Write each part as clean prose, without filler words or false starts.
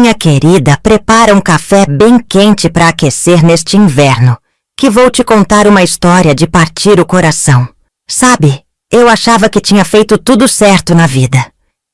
Minha querida, prepara um café bem quente para aquecer neste inverno, que vou te contar uma história de partir o coração. Sabe, eu achava que tinha feito tudo certo na vida.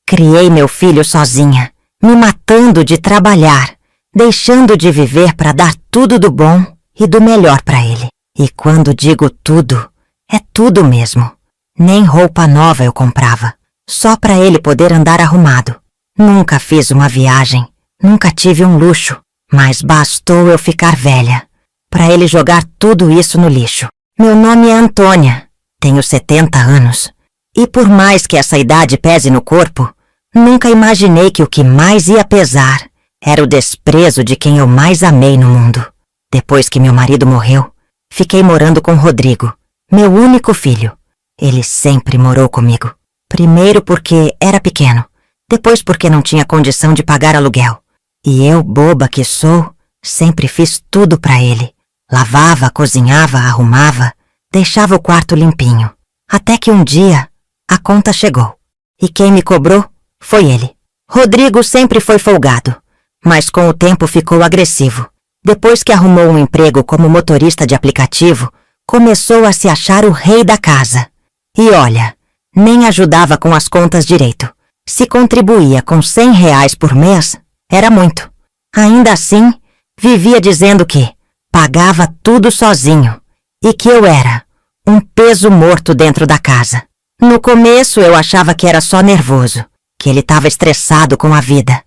Criei meu filho sozinha, me matando de trabalhar, deixando de viver para dar tudo do bom e do melhor para ele. E quando digo tudo, é tudo mesmo. Nem roupa nova eu comprava, só para ele poder andar arrumado. Nunca fiz uma viagem, nunca tive um luxo, mas bastou eu ficar velha para ele jogar tudo isso no lixo. Meu nome é Antônia, tenho 70 anos, e por mais que essa idade pese no corpo, nunca imaginei que o que mais ia pesar era o desprezo de quem eu mais amei no mundo. Depois que meu marido morreu, fiquei morando com Rodrigo, meu único filho. Ele sempre morou comigo. Primeiro porque era pequeno, depois porque não tinha condição de pagar aluguel. E eu, boba que sou, sempre fiz tudo para ele. Lavava, cozinhava, arrumava, deixava o quarto limpinho. Até que um dia, a conta chegou. E quem me cobrou foi ele. Rodrigo sempre foi folgado, mas com o tempo ficou agressivo. Depois que arrumou um emprego como motorista de aplicativo, começou a se achar o rei da casa. E olha, nem ajudava com as contas direito. Se contribuía com R$100 por mês, era muito. Ainda assim, vivia dizendo que pagava tudo sozinho e que eu era um peso morto dentro da casa. No começo eu achava que era só nervoso, que ele estava estressado com a vida,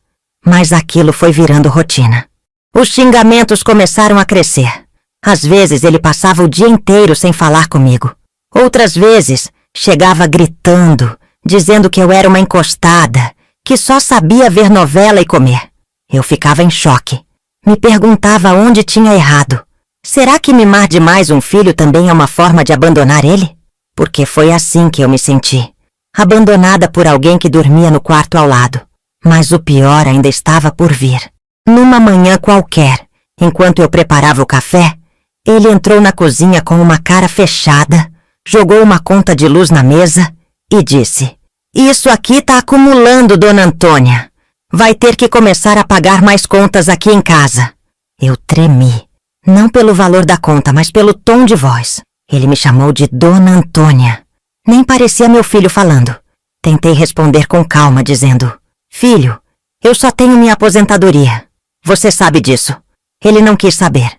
mas aquilo foi virando rotina. Os xingamentos começaram a crescer. Às vezes ele passava o dia inteiro sem falar comigo. Outras vezes chegava gritando, dizendo que eu era uma encostada, que só sabia ver novela e comer. Eu ficava em choque. Me perguntava onde tinha errado. Será que mimar demais um filho também é uma forma de abandonar ele? Porque foi assim que eu me senti. Abandonada por alguém que dormia no quarto ao lado. Mas o pior ainda estava por vir. Numa manhã qualquer, enquanto eu preparava o café, ele entrou na cozinha com uma cara fechada, jogou uma conta de luz na mesa e disse: "Isso aqui tá acumulando, dona Antônia. Vai ter que começar a pagar mais contas aqui em casa." Eu tremi, não pelo valor da conta, mas pelo tom de voz. Ele me chamou de Dona Antônia. Nem parecia meu filho falando. Tentei responder com calma, dizendo: "Filho, eu só tenho minha aposentadoria. Você sabe disso." Ele não quis saber.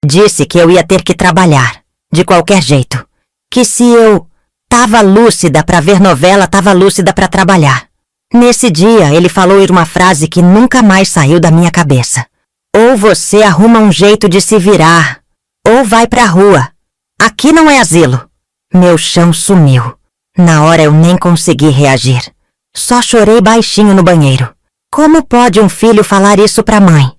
Disse que eu ia ter que trabalhar, de qualquer jeito. Que se eu tava lúcida para ver novela, tava lúcida para trabalhar. Nesse dia, ele falou uma frase que nunca mais saiu da minha cabeça. "Ou você arruma um jeito de se virar, ou vai pra rua. Aqui não é asilo." Meu chão sumiu. Na hora eu nem consegui reagir. Só chorei baixinho no banheiro. Como pode um filho falar isso pra mãe?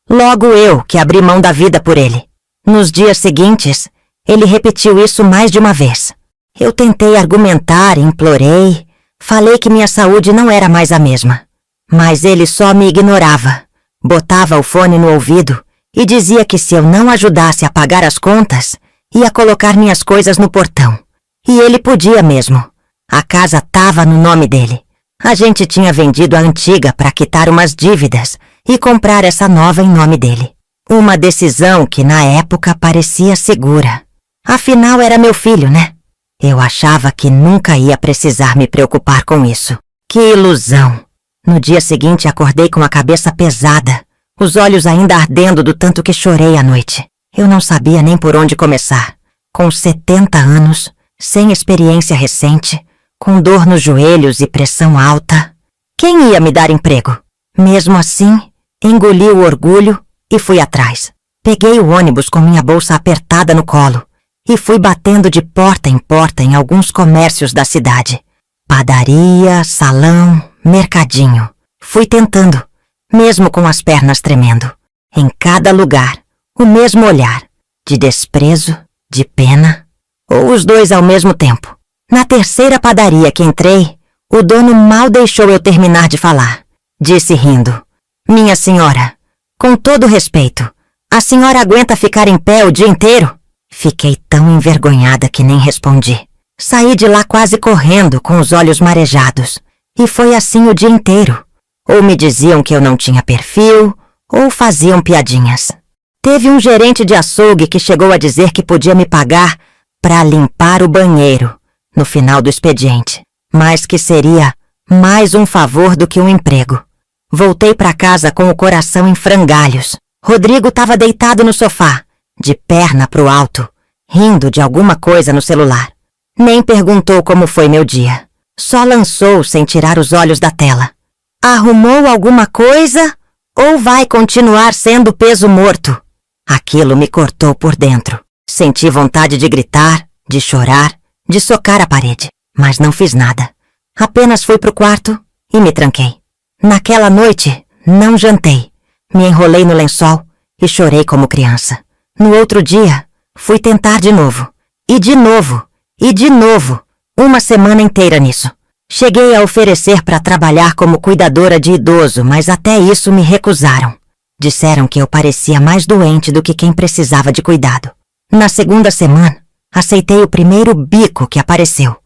Logo eu, que abri mão da vida por ele. Nos dias seguintes, ele repetiu isso mais de uma vez. Eu tentei argumentar, implorei, falei que minha saúde não era mais a mesma. Mas ele só me ignorava. Botava o fone no ouvido e dizia que se eu não ajudasse a pagar as contas, ia colocar minhas coisas no portão. E ele podia mesmo. A casa tava no nome dele. A gente tinha vendido a antiga para quitar umas dívidas e comprar essa nova em nome dele. Uma decisão que na época parecia segura. Afinal era meu filho, né? Eu achava que nunca ia precisar me preocupar com isso. Que ilusão! No dia seguinte acordei com a cabeça pesada, os olhos ainda ardendo do tanto que chorei à noite. Eu não sabia nem por onde começar. Com 70 anos, sem experiência recente, com dor nos joelhos e pressão alta, quem ia me dar emprego? Mesmo assim, engoli o orgulho e fui atrás. Peguei o ônibus com minha bolsa apertada no colo e fui batendo de porta em alguns comércios da cidade. Padaria, salão, mercadinho. Fui tentando, mesmo com as pernas tremendo. Em cada lugar, o mesmo olhar, de desprezo, de pena, ou os dois ao mesmo tempo. Na terceira padaria que entrei, o dono mal deixou eu terminar de falar. Disse rindo: "Minha senhora, com todo respeito, a senhora aguenta ficar em pé o dia inteiro?" Fiquei tão envergonhada que nem respondi. Saí de lá quase correndo, com os olhos marejados. E foi assim o dia inteiro. Ou me diziam que eu não tinha perfil, ou faziam piadinhas. Teve um gerente de açougue que chegou a dizer que podia me pagar para limpar o banheiro no final do expediente, mas que seria mais um favor do que um emprego. Voltei para casa com o coração em frangalhos. Rodrigo estava deitado no sofá, de perna pro alto, rindo de alguma coisa no celular. Nem perguntou como foi meu dia. Só lançou sem tirar os olhos da tela. Arrumou alguma coisa ou vai continuar sendo peso morto? Aquilo me cortou por dentro. Senti vontade de gritar, de chorar, de socar a parede, mas não fiz nada. Apenas fui pro quarto e me tranquei. Naquela noite, não jantei. Me enrolei no lençol e chorei como criança. No outro dia, fui tentar de novo. E de novo. E de novo. Uma semana inteira nisso. Cheguei a oferecer para trabalhar como cuidadora de idoso, mas até isso me recusaram. Disseram que eu parecia mais doente do que quem precisava de cuidado. Na segunda semana, aceitei o primeiro bico que apareceu.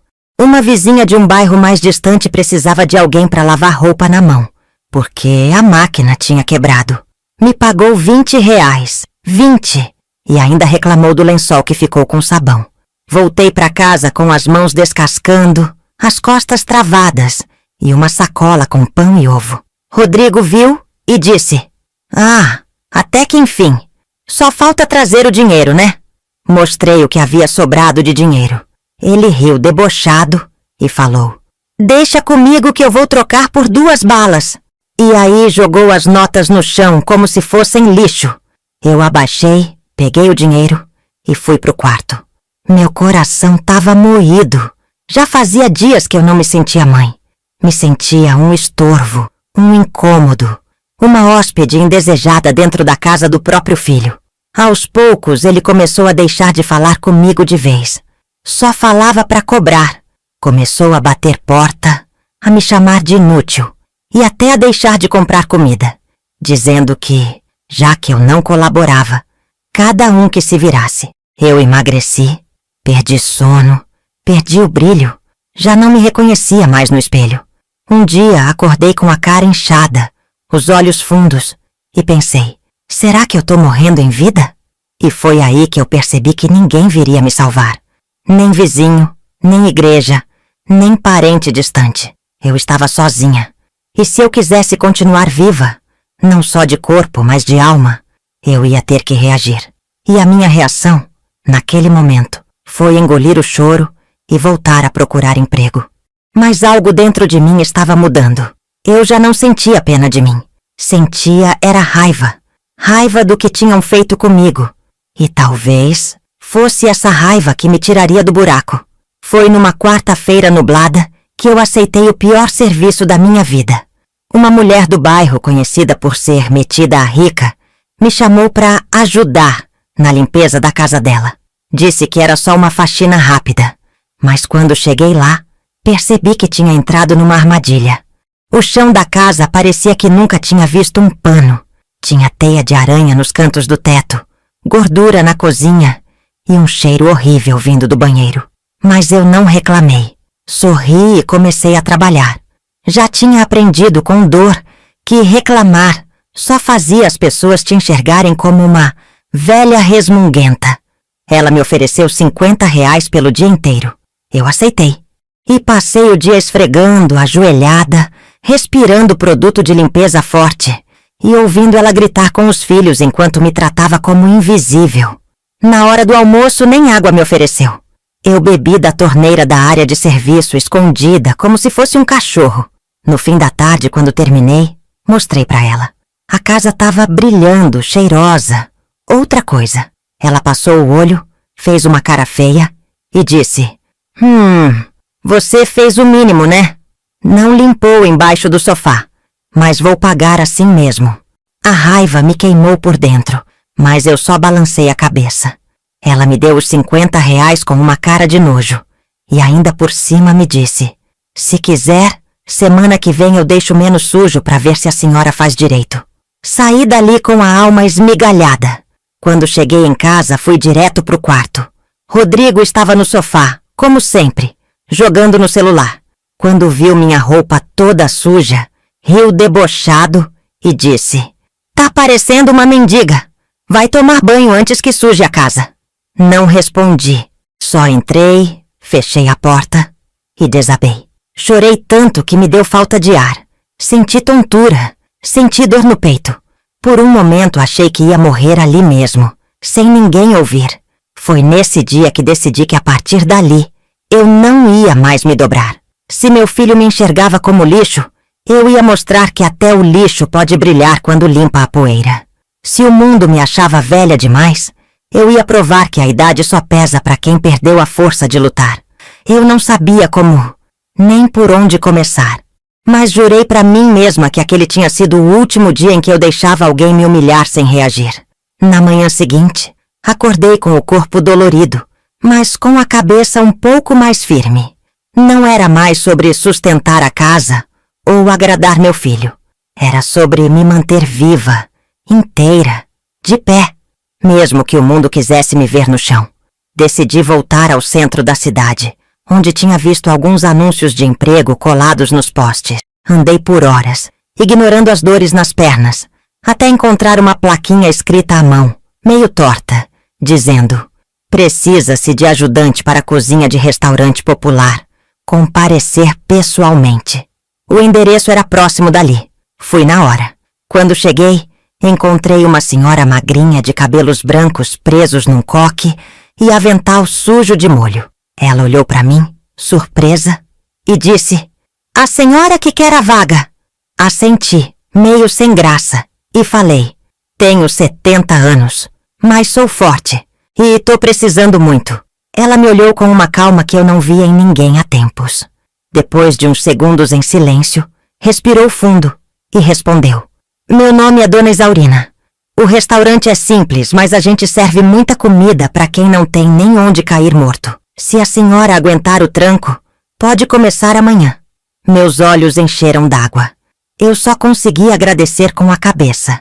Uma vizinha de um bairro mais distante precisava de alguém para lavar roupa na mão, porque a máquina tinha quebrado. Me pagou R$20. 20! E ainda reclamou do lençol que ficou com sabão. Voltei para casa com as mãos descascando, as costas travadas e uma sacola com pão e ovo. Rodrigo viu e disse: "Ah, até que enfim. Só falta trazer o dinheiro, né?" Mostrei o que havia sobrado de dinheiro. Ele riu debochado e falou: "Deixa comigo que eu vou trocar por 2 balas." E aí jogou as notas no chão como se fossem lixo. Eu abaixei, peguei o dinheiro e fui pro quarto. Meu coração estava moído. Já fazia dias que eu não me sentia mãe. Me sentia um estorvo, um incômodo, uma hóspede indesejada dentro da casa do próprio filho. Aos poucos, ele começou a deixar de falar comigo de vez. Só falava para cobrar. Começou a bater porta, a me chamar de inútil e até a deixar de comprar comida, dizendo que, já que eu não colaborava, cada um que se virasse. Eu emagreci, perdi sono, perdi o brilho, já não me reconhecia mais no espelho. Um dia acordei com a cara inchada, os olhos fundos, e pensei: será que eu tô morrendo em vida? E foi aí que eu percebi que ninguém viria me salvar. Nem vizinho, nem igreja, nem parente distante. Eu estava sozinha. E se eu quisesse continuar viva, não só de corpo, mas de alma, eu ia ter que reagir. E a minha reação, naquele momento, foi engolir o choro e voltar a procurar emprego. Mas algo dentro de mim estava mudando. Eu já não sentia pena de mim. Sentia era raiva. Raiva do que tinham feito comigo. E talvez fosse essa raiva que me tiraria do buraco. Foi numa quarta-feira nublada que eu aceitei o pior serviço da minha vida. Uma mulher do bairro, conhecida por ser metida a rica, me chamou para ajudar na limpeza da casa dela. Disse que era só uma faxina rápida, mas quando cheguei lá, percebi que tinha entrado numa armadilha. O chão da casa parecia que nunca tinha visto um pano. Tinha teia de aranha nos cantos do teto, gordura na cozinha e um cheiro horrível vindo do banheiro. Mas eu não reclamei. Sorri e comecei a trabalhar. Já tinha aprendido com dor que reclamar só fazia as pessoas te enxergarem como uma velha resmunguenta. Ela me ofereceu R$50 pelo dia inteiro. Eu aceitei. E passei o dia esfregando, ajoelhada, respirando produto de limpeza forte e ouvindo ela gritar com os filhos enquanto me tratava como invisível. Na hora do almoço, nem água me ofereceu. Eu bebi da torneira da área de serviço, escondida, como se fosse um cachorro. No fim da tarde, quando terminei, mostrei para ela. A casa estava brilhando, cheirosa. Outra coisa. Ela passou o olho, fez uma cara feia e disse: você fez o mínimo, né? Não limpou embaixo do sofá, mas vou pagar assim mesmo. A raiva me queimou por dentro, mas eu só balancei a cabeça. Ela me deu os R$50 com uma cara de nojo e ainda por cima me disse: se quiser, semana que vem eu deixo menos sujo para ver se a senhora faz direito. Saí dali com a alma esmigalhada. Quando cheguei em casa, fui direto pro quarto. Rodrigo estava no sofá, como sempre, jogando no celular. Quando viu minha roupa toda suja, riu debochado e disse: Tá parecendo uma mendiga. Vai tomar banho antes que suje a casa. Não respondi. Só entrei, fechei a porta e desabei. Chorei tanto que me deu falta de ar. Senti tontura. Senti dor no peito. Por um momento achei que ia morrer ali mesmo, sem ninguém ouvir. Foi nesse dia que decidi que a partir dali, eu não ia mais me dobrar. Se meu filho me enxergava como lixo, eu ia mostrar que até o lixo pode brilhar quando limpa a poeira. Se o mundo me achava velha demais, eu ia provar que a idade só pesa para quem perdeu a força de lutar. Eu não sabia como, nem por onde começar. Mas jurei para mim mesma que aquele tinha sido o último dia em que eu deixava alguém me humilhar sem reagir. Na manhã seguinte, acordei com o corpo dolorido, mas com a cabeça um pouco mais firme. Não era mais sobre sustentar a casa ou agradar meu filho. Era sobre me manter viva, inteira, de pé, mesmo que o mundo quisesse me ver no chão. Decidi voltar ao centro da cidade, onde tinha visto alguns anúncios de emprego colados nos postes. Andei por horas, ignorando as dores nas pernas, até encontrar uma plaquinha escrita à mão, meio torta, dizendo: precisa-se de ajudante para a cozinha de restaurante popular. Comparecer pessoalmente. O endereço era próximo dali. Fui na hora. Quando cheguei, encontrei uma senhora magrinha de cabelos brancos presos num coque e avental sujo de molho. Ela olhou para mim, surpresa, e disse: a senhora que quer a vaga. Assenti, meio sem graça, e falei: tenho 70 anos, mas sou forte, e tô precisando muito. Ela me olhou com uma calma que eu não via em ninguém há tempos. Depois de uns segundos em silêncio, respirou fundo e respondeu: meu nome é Dona Isaurina. O restaurante é simples, mas a gente serve muita comida para quem não tem nem onde cair morto. Se a senhora aguentar o tranco, pode começar amanhã. Meus olhos encheram d'água. Eu só consegui agradecer com a cabeça.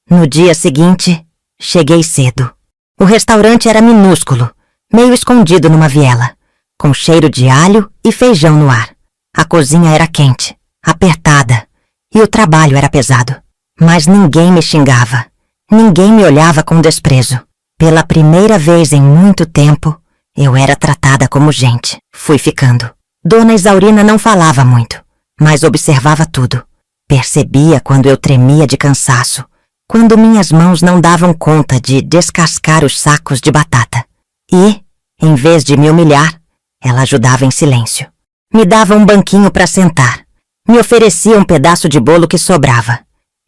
No dia seguinte, cheguei cedo. O restaurante era minúsculo, meio escondido numa viela, com cheiro de alho e feijão no ar. A cozinha era quente, apertada, e o trabalho era pesado. Mas ninguém me xingava. Ninguém me olhava com desprezo. Pela primeira vez em muito tempo, eu era tratada como gente. Fui ficando. Dona Isaurina não falava muito, mas observava tudo. Percebia quando eu tremia de cansaço, quando minhas mãos não davam conta de descascar os sacos de batata. E, em vez de me humilhar, ela ajudava em silêncio. Me dava um banquinho para sentar. Me oferecia um pedaço de bolo que sobrava.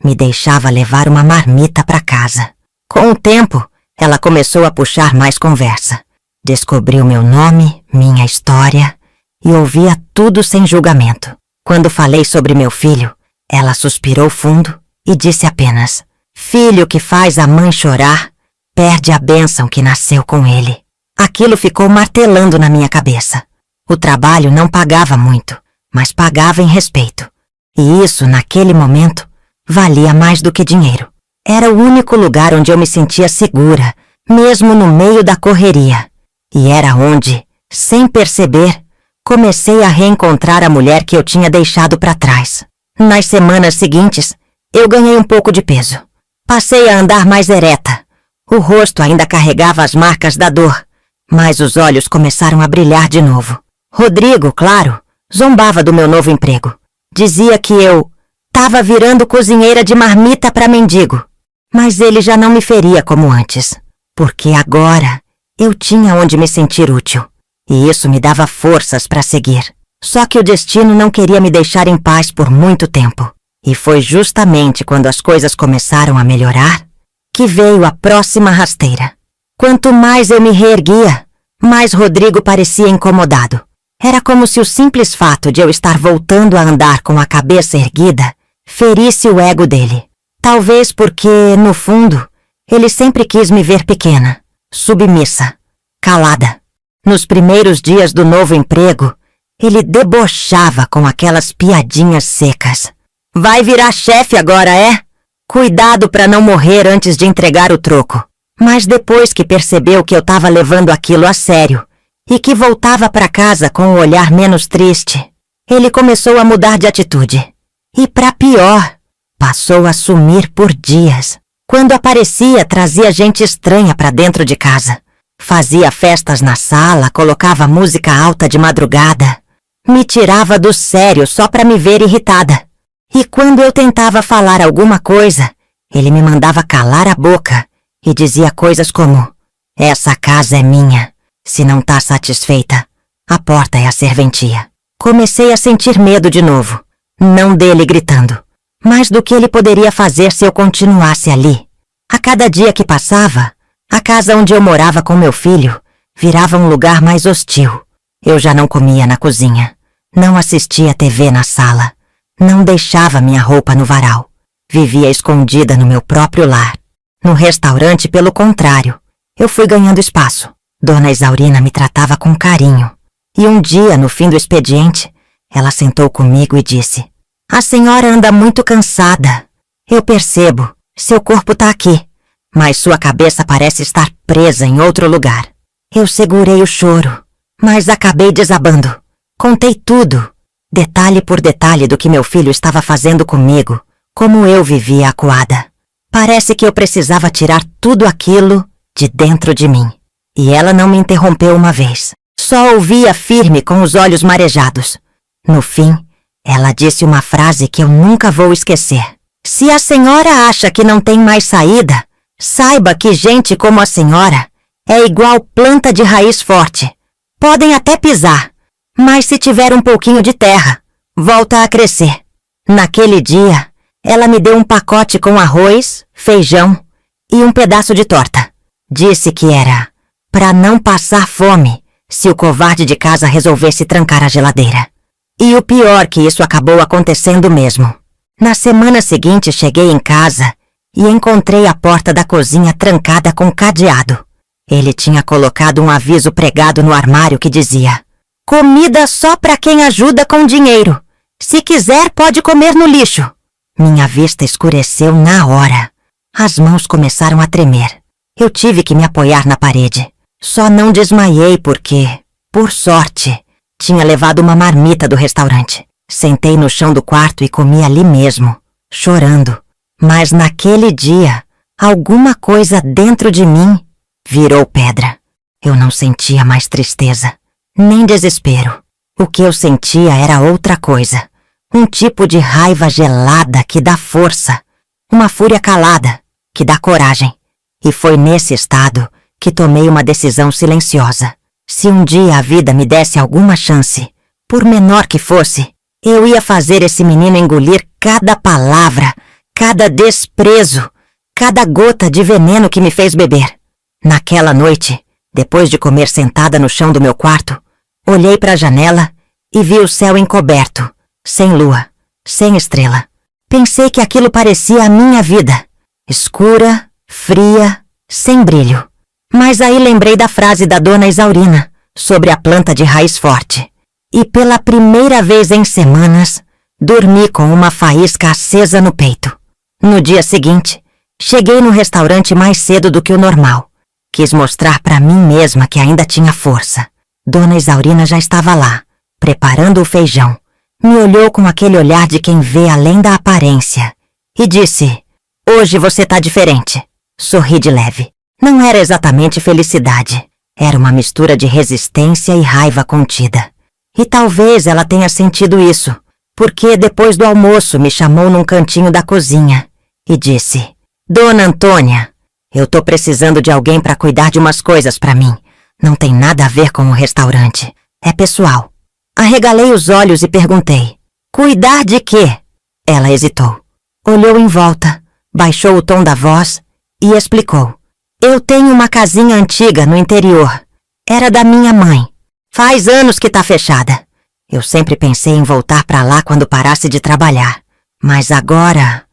Me deixava levar uma marmita para casa. Com o tempo, ela começou a puxar mais conversa. Descobriu meu nome, minha história, e ouvia tudo sem julgamento. Quando falei sobre meu filho, ela suspirou fundo e disse apenas: filho que faz a mãe chorar, perde a bênção que nasceu com ele. Aquilo ficou martelando na minha cabeça. O trabalho não pagava muito, mas pagava em respeito. E isso, naquele momento, valia mais do que dinheiro. Era o único lugar onde eu me sentia segura, mesmo no meio da correria. E era onde, sem perceber, comecei a reencontrar a mulher que eu tinha deixado para trás. Nas semanas seguintes, eu ganhei um pouco de peso. Passei a andar mais ereta. O rosto ainda carregava as marcas da dor, mas os olhos começaram a brilhar de novo. Rodrigo, claro, zombava do meu novo emprego. Dizia que eu tava virando cozinheira de marmita para mendigo. Mas ele já não me feria como antes, porque agora eu tinha onde me sentir útil. E isso me dava forças para seguir. Só que o destino não queria me deixar em paz por muito tempo. E foi justamente quando as coisas começaram a melhorar que veio a próxima rasteira. Quanto mais eu me reerguia, mais Rodrigo parecia incomodado. Era como se o simples fato de eu estar voltando a andar com a cabeça erguida ferisse o ego dele. Talvez porque, no fundo, ele sempre quis me ver pequena, submissa, calada. Nos primeiros dias do novo emprego, ele debochava com aquelas piadinhas secas. Vai virar chefe agora, é? Cuidado para não morrer antes de entregar o troco. Mas depois que percebeu que eu estava levando aquilo a sério e que voltava para casa com um olhar menos triste, ele começou a mudar de atitude. E para pior, passou a sumir por dias. Quando aparecia, trazia gente estranha para dentro de casa. Fazia festas na sala, colocava música alta de madrugada. Me tirava do sério só para me ver irritada. E quando eu tentava falar alguma coisa, ele me mandava calar a boca e dizia coisas como: essa casa é minha. Se não tá satisfeita, a porta é a serventia. Comecei a sentir medo de novo. Não dele gritando, mas do que ele poderia fazer se eu continuasse ali. A cada dia que passava, a casa onde eu morava com meu filho virava um lugar mais hostil. Eu já não comia na cozinha, não assistia TV na sala, não deixava minha roupa no varal. Vivia escondida no meu próprio lar. No restaurante, pelo contrário, eu fui ganhando espaço. Dona Isaurina me tratava com carinho. E um dia, no fim do expediente, ela sentou comigo e disse: a senhora anda muito cansada. Eu percebo, seu corpo tá aqui, mas sua cabeça parece estar presa em outro lugar. Eu segurei o choro, mas acabei desabando. Contei tudo, detalhe por detalhe do que meu filho estava fazendo comigo, como eu vivia acuada. Parece que eu precisava tirar tudo aquilo de dentro de mim. E ela não me interrompeu uma vez. Só ouvia firme com os olhos marejados. No fim, ela disse uma frase que eu nunca vou esquecer. Se a senhora acha que não tem mais saída, saiba que gente como a senhora é igual planta de raiz forte. Podem até pisar, mas se tiver um pouquinho de terra, volta a crescer. Naquele dia, ela me deu um pacote com arroz, feijão e um pedaço de torta. Disse que era para não passar fome se o covarde de casa resolvesse trancar a geladeira. E o pior que isso acabou acontecendo mesmo. Na semana seguinte cheguei em casa e encontrei a porta da cozinha trancada com cadeado. Ele tinha colocado um aviso pregado no armário que dizia: comida só para quem ajuda com dinheiro. Se quiser pode comer no lixo. Minha vista escureceu na hora. As mãos começaram a tremer. Eu tive que me apoiar na parede. Só não desmaiei porque, por sorte, tinha levado uma marmita do restaurante. Sentei no chão do quarto e comi ali mesmo, chorando. Mas naquele dia, alguma coisa dentro de mim virou pedra. Eu não sentia mais tristeza, nem desespero. O que eu sentia era outra coisa. Um tipo de raiva gelada que dá força. Uma fúria calada que dá coragem. E foi nesse estado que tomei uma decisão silenciosa. Se um dia a vida me desse alguma chance, por menor que fosse, eu ia fazer esse menino engolir cada palavra, cada desprezo, cada gota de veneno que me fez beber. Naquela noite, depois de comer sentada no chão do meu quarto, olhei para a janela e vi o céu encoberto, sem lua, sem estrela. Pensei que aquilo parecia a minha vida, escura, fria, sem brilho. Mas aí lembrei da frase da Dona Isaurina sobre a planta de raiz forte. E pela primeira vez em semanas, dormi com uma faísca acesa no peito. No dia seguinte, cheguei no restaurante mais cedo do que o normal. Quis mostrar para mim mesma que ainda tinha força. Dona Isaurina já estava lá, preparando o feijão. Me olhou com aquele olhar de quem vê além da aparência e disse: hoje você tá diferente. Sorri de leve. Não era exatamente felicidade. Era uma mistura de resistência e raiva contida. E talvez ela tenha sentido isso, porque depois do almoço me chamou num cantinho da cozinha e disse: Dona Antônia, eu tô precisando de alguém para cuidar de umas coisas para mim. Não tem nada a ver com o restaurante. É pessoal. Arregalei os olhos e perguntei: cuidar de quê? Ela hesitou. Olhou em volta, baixou o tom da voz e explicou: eu tenho uma casinha antiga no interior. Era da minha mãe. Faz anos que tá fechada. Eu sempre pensei em voltar pra lá quando parasse de trabalhar. Mas agora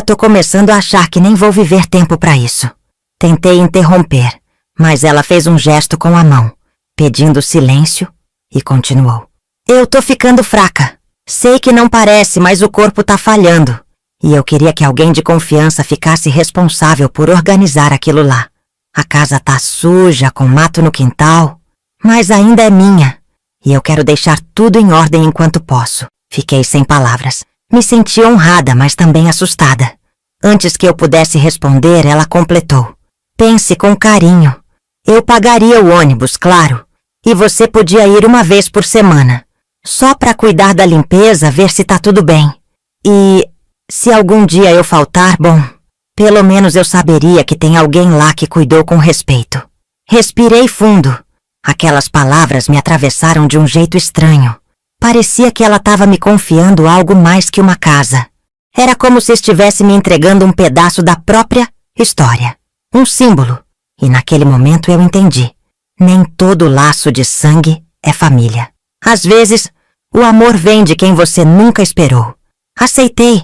tô começando a achar que nem vou viver tempo pra isso. Tentei interromper, mas ela fez um gesto com a mão, pedindo silêncio, e continuou: eu tô ficando fraca. Sei que não parece, mas o corpo tá falhando. E eu queria que alguém de confiança ficasse responsável por organizar aquilo lá. A casa tá suja, com mato no quintal, mas ainda é minha. E eu quero deixar tudo em ordem enquanto posso. Fiquei sem palavras. Me senti honrada, mas também assustada. Antes que eu pudesse responder, ela completou. Pense com carinho. Eu pagaria o ônibus, claro. E você podia ir uma vez por semana. Só para cuidar da limpeza, ver se tá tudo bem. E se algum dia eu faltar, bom, pelo menos eu saberia que tem alguém lá que cuidou com respeito. Respirei fundo. Aquelas palavras me atravessaram de um jeito estranho. Parecia que ela estava me confiando algo mais que uma casa. Era como se estivesse me entregando um pedaço da própria história. Um símbolo. E naquele momento eu entendi. Nem todo laço de sangue é família. Às vezes, o amor vem de quem você nunca esperou. Aceitei.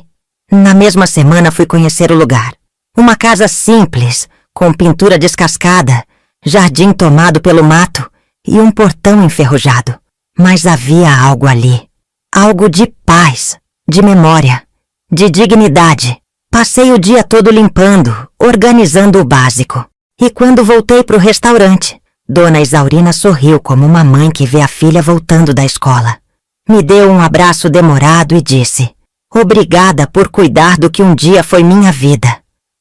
Na mesma semana fui conhecer o lugar. Uma casa simples, com pintura descascada, jardim tomado pelo mato e um portão enferrujado. Mas havia algo ali. Algo de paz, de memória, de dignidade. Passei o dia todo limpando, organizando o básico. E quando voltei para o restaurante, Dona Isaurina sorriu como uma mãe que vê a filha voltando da escola. Me deu um abraço demorado e disse: "Obrigada por cuidar do que um dia foi minha vida."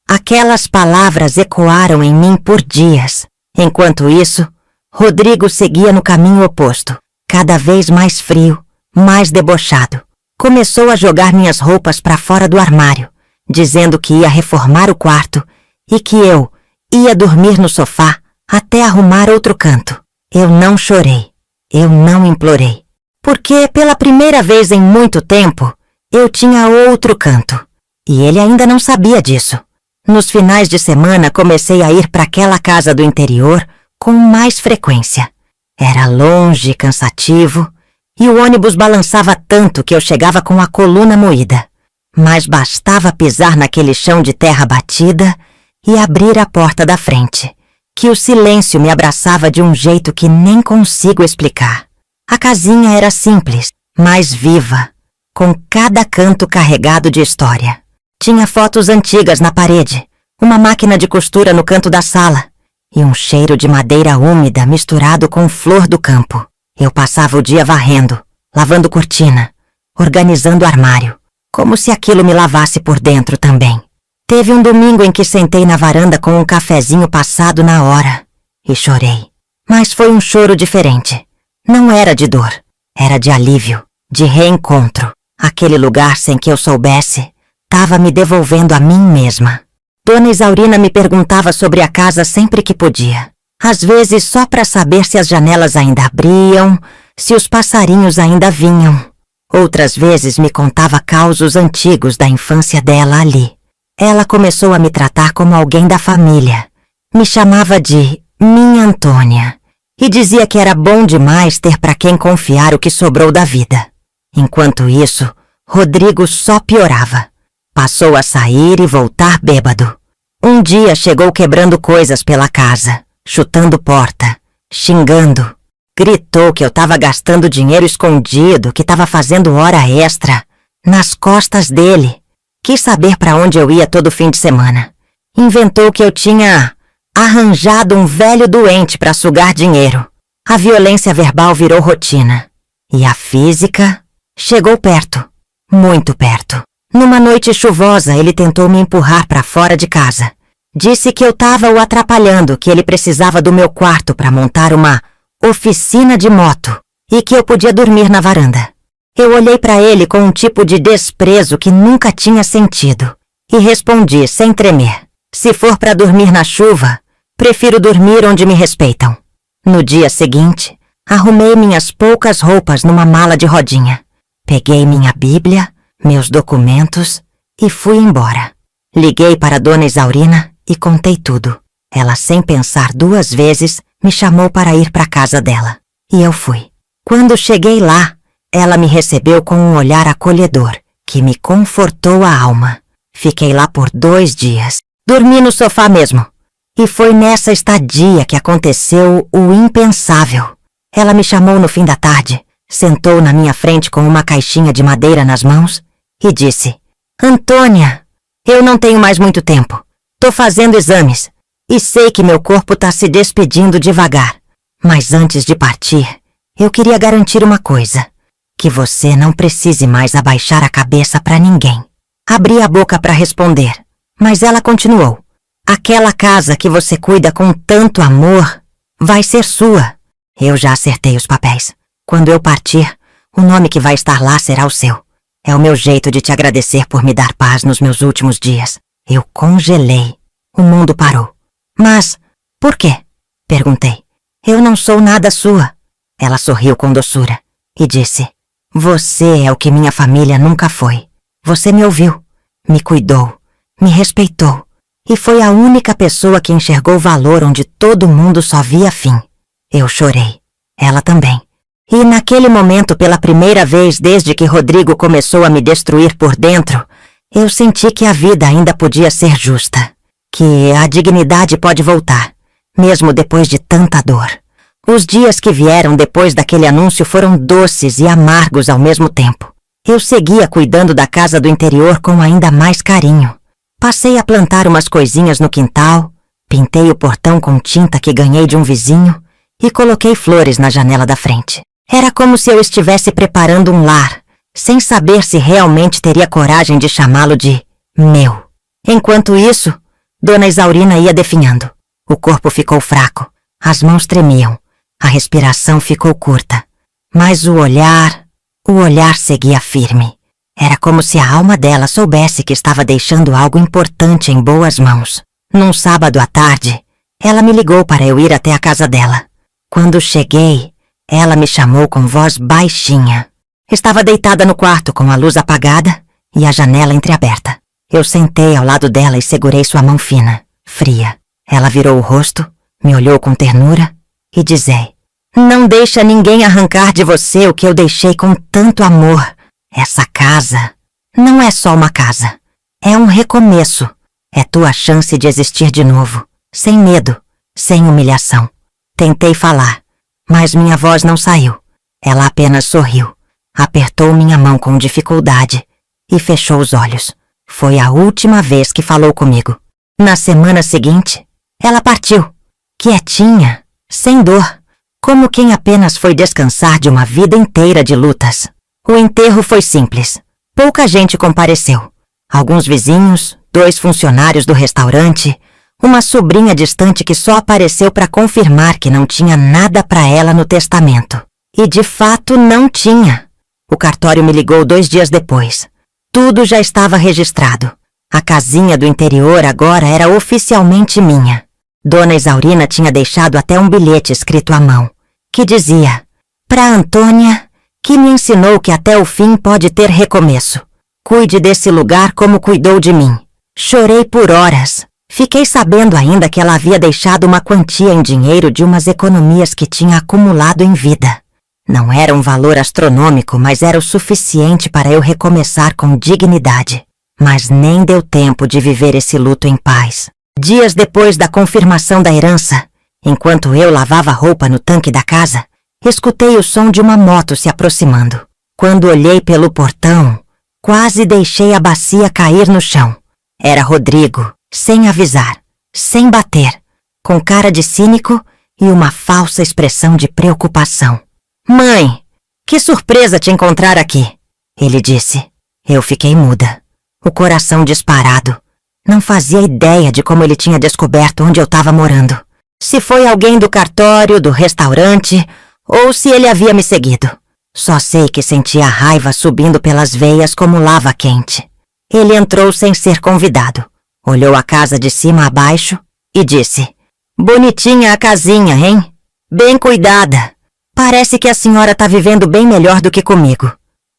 Aquelas palavras ecoaram em mim por dias. Enquanto isso, Rodrigo seguia no caminho oposto, cada vez mais frio, mais debochado. Começou a jogar minhas roupas para fora do armário, dizendo que ia reformar o quarto e que eu ia dormir no sofá até arrumar outro canto. Eu não chorei, eu não implorei, porque pela primeira vez em muito tempo, eu tinha outro canto, e ele ainda não sabia disso. Nos finais de semana comecei a ir para aquela casa do interior com mais frequência. Era longe, cansativo, e o ônibus balançava tanto que eu chegava com a coluna moída. Mas bastava pisar naquele chão de terra batida e abrir a porta da frente, que o silêncio me abraçava de um jeito que nem consigo explicar. A casinha era simples, mas viva, com cada canto carregado de história. Tinha fotos antigas na parede, uma máquina de costura no canto da sala e um cheiro de madeira úmida misturado com flor do campo. Eu passava o dia varrendo, lavando cortina, organizando armário, como se aquilo me lavasse por dentro também. Teve um domingo em que sentei na varanda com um cafezinho passado na hora e chorei. Mas foi um choro diferente. Não era de dor, era de alívio, de reencontro. Aquele lugar sem que eu soubesse estava me devolvendo a mim mesma. Dona Isaurina me perguntava sobre a casa sempre que podia. Às vezes só para saber se as janelas ainda abriam, se os passarinhos ainda vinham. Outras vezes me contava causos antigos da infância dela ali. Ela começou a me tratar como alguém da família. Me chamava de minha Antônia e dizia que era bom demais ter para quem confiar o que sobrou da vida. Enquanto isso, Rodrigo só piorava. Passou a sair e voltar bêbado. Um dia chegou quebrando coisas pela casa, chutando porta, xingando. Gritou que eu estava gastando dinheiro escondido, que estava fazendo hora extra, nas costas dele. Quis saber para onde eu ia todo fim de semana. Inventou que eu tinha arranjado um velho doente para sugar dinheiro. A violência verbal virou rotina. E a física chegou perto, muito perto. Numa noite chuvosa, ele tentou me empurrar para fora de casa. Disse que eu estava o atrapalhando, que ele precisava do meu quarto para montar uma oficina de moto e que eu podia dormir na varanda. Eu olhei para ele com um tipo de desprezo que nunca tinha sentido e respondi sem tremer: "Se for para dormir na chuva, prefiro dormir onde me respeitam." No dia seguinte, arrumei minhas poucas roupas numa mala de rodinha. Peguei minha Bíblia, meus documentos e fui embora. Liguei para Dona Isaurina e contei tudo. Ela, sem pensar duas vezes, me chamou para ir para a casa dela. E eu fui. Quando cheguei lá, ela me recebeu com um olhar acolhedor, que me confortou a alma. Fiquei lá por 2 dias. Dormi no sofá mesmo. E foi nessa estadia que aconteceu o impensável. Ela me chamou no fim da tarde, sentou na minha frente com uma caixinha de madeira nas mãos e disse: "Antônia, eu não tenho mais muito tempo. Tô fazendo exames e sei que meu corpo tá se despedindo devagar. Mas antes de partir, eu queria garantir uma coisa: que você não precise mais abaixar a cabeça para ninguém." Abri a boca para responder, Mas ela continuou. Aquela casa que você cuida com tanto amor vai ser sua. Eu já acertei os papéis. Quando eu partir, o nome que vai estar lá será o seu. É o meu jeito de te agradecer por me dar paz nos meus últimos dias. Eu congelei. O mundo parou. Mas, por quê? Perguntei. Eu não sou nada sua. Ela sorriu com doçura e disse: Você é o que minha família nunca foi. Você me ouviu, me cuidou, me respeitou e foi a única pessoa que enxergou valor onde todo mundo só via fim. Eu chorei. Ela também. E naquele momento, pela primeira vez desde que Rodrigo começou a me destruir por dentro, eu senti que a vida ainda podia ser justa. Que a dignidade pode voltar, mesmo depois de tanta dor. Os dias que vieram depois daquele anúncio foram doces e amargos ao mesmo tempo. Eu seguia cuidando da casa do interior com ainda mais carinho. Passei a plantar umas coisinhas no quintal, pintei o portão com tinta que ganhei de um vizinho e coloquei flores na janela da frente. Era como se eu estivesse preparando um lar, sem saber se realmente teria coragem de chamá-lo de meu. Enquanto isso, Dona Isaurina ia definhando. O corpo ficou fraco, as mãos tremiam, a respiração ficou curta. Mas o olhar seguia firme. Era como se a alma dela soubesse que estava deixando algo importante em boas mãos. Num sábado à tarde, ela me ligou para eu ir até a casa dela. Quando cheguei, ela me chamou com voz baixinha. Estava deitada no quarto com a luz apagada e a janela entreaberta. Eu sentei ao lado dela e segurei sua mão fina, fria. Ela virou o rosto, me olhou com ternura e dizei: Não deixa ninguém arrancar de você o que eu deixei com tanto amor. Essa casa não é só uma casa. É um recomeço. É tua chance de existir de novo, sem medo, sem humilhação. Tentei falar, mas minha voz não saiu. Ela apenas sorriu, apertou minha mão com dificuldade e fechou os olhos. Foi a última vez que falou comigo. Na semana seguinte, ela partiu, quietinha, sem dor, como quem apenas foi descansar de uma vida inteira de lutas. O enterro foi simples. Pouca gente compareceu. Alguns vizinhos, 2 funcionários do restaurante, uma sobrinha distante que só apareceu para confirmar que não tinha nada para ela no testamento. E de fato não tinha. O cartório me ligou 2 dias depois. Tudo já estava registrado. A casinha do interior agora era oficialmente minha. Dona Isaurina tinha deixado até um bilhete escrito à mão, que dizia: Pra Antônia, que me ensinou que até o fim pode ter recomeço. Cuide desse lugar como cuidou de mim. Chorei por horas. Fiquei sabendo ainda que ela havia deixado uma quantia em dinheiro de umas economias que tinha acumulado em vida. Não era um valor astronômico, mas era o suficiente para eu recomeçar com dignidade. Mas nem deu tempo de viver esse luto em paz. Dias depois da confirmação da herança, enquanto eu lavava roupa no tanque da casa, escutei o som de uma moto se aproximando. Quando olhei pelo portão, quase deixei a bacia cair no chão. Era Rodrigo, sem avisar, sem bater, com cara de cínico e uma falsa expressão de preocupação. Mãe, que surpresa te encontrar aqui, ele disse. Eu fiquei muda, o coração disparado. Não fazia ideia de como ele tinha descoberto onde eu estava morando. Se foi alguém do cartório, do restaurante, ou se ele havia me seguido. Só sei que sentia a raiva subindo pelas veias como lava quente. Ele entrou sem ser convidado, olhou a casa de cima a baixo e disse: Bonitinha a casinha, hein? Bem cuidada. Parece que a senhora está vivendo bem melhor do que comigo.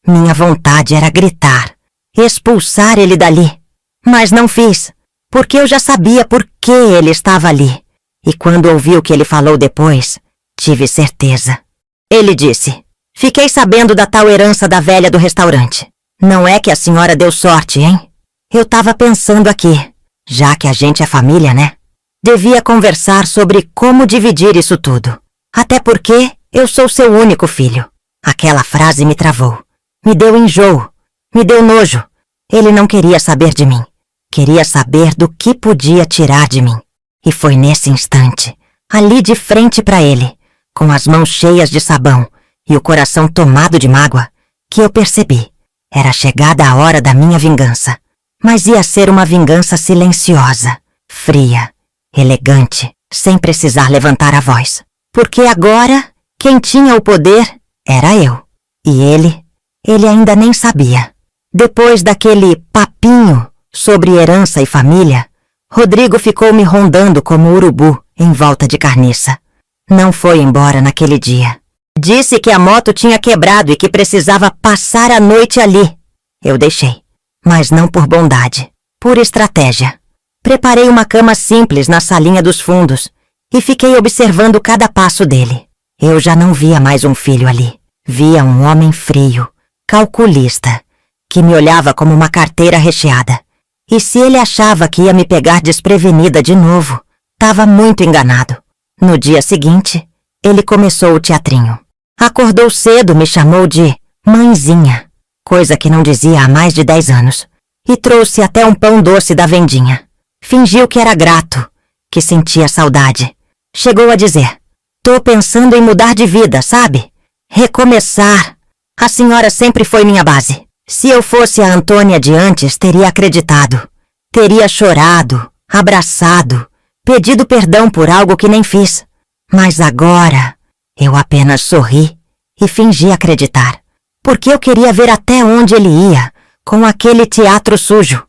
Minha vontade era gritar, expulsar ele dali. Mas não fiz, porque eu já sabia por que ele estava ali. E quando ouvi o que ele falou depois, tive certeza. Ele disse: Fiquei sabendo da tal herança da velha do restaurante. Não é que a senhora deu sorte, hein? Eu estava pensando aqui, já que a gente é família, né? Devia conversar sobre como dividir isso tudo. Até porque eu sou seu único filho. Aquela frase me travou. Me deu enjoo. Me deu nojo. Ele não queria saber de mim. Queria saber do que podia tirar de mim. E foi nesse instante, ali de frente para ele, com as mãos cheias de sabão e o coração tomado de mágoa, que eu percebi. Era chegada a hora da minha vingança. Mas ia ser uma vingança silenciosa, fria, elegante, sem precisar levantar a voz. Porque agora, quem tinha o poder era eu. E ele ainda nem sabia. Depois daquele papinho sobre herança e família, Rodrigo ficou me rondando como urubu em volta de carniça. Não foi embora naquele dia. Disse que a moto tinha quebrado e que precisava passar a noite ali. Eu deixei, mas não por bondade, por estratégia. Preparei uma cama simples na salinha dos fundos e fiquei observando cada passo dele. Eu já não via mais um filho ali. Via um homem frio, calculista, que me olhava como uma carteira recheada. E se ele achava que ia me pegar desprevenida de novo, estava muito enganado. No dia seguinte, ele começou o teatrinho. Acordou cedo, me chamou de mãezinha, coisa que não dizia há mais de 10 anos, e trouxe até um pão doce da vendinha. Fingiu que era grato, que sentia saudade. Chegou a dizer: "Tô pensando em mudar de vida, sabe? Recomeçar. A senhora sempre foi minha base. Se eu fosse a Antônia de antes, teria acreditado. Teria chorado, abraçado, pedido perdão por algo que nem fiz. Mas agora, eu apenas sorri e fingi acreditar. Porque eu queria ver até onde ele ia, com aquele teatro sujo.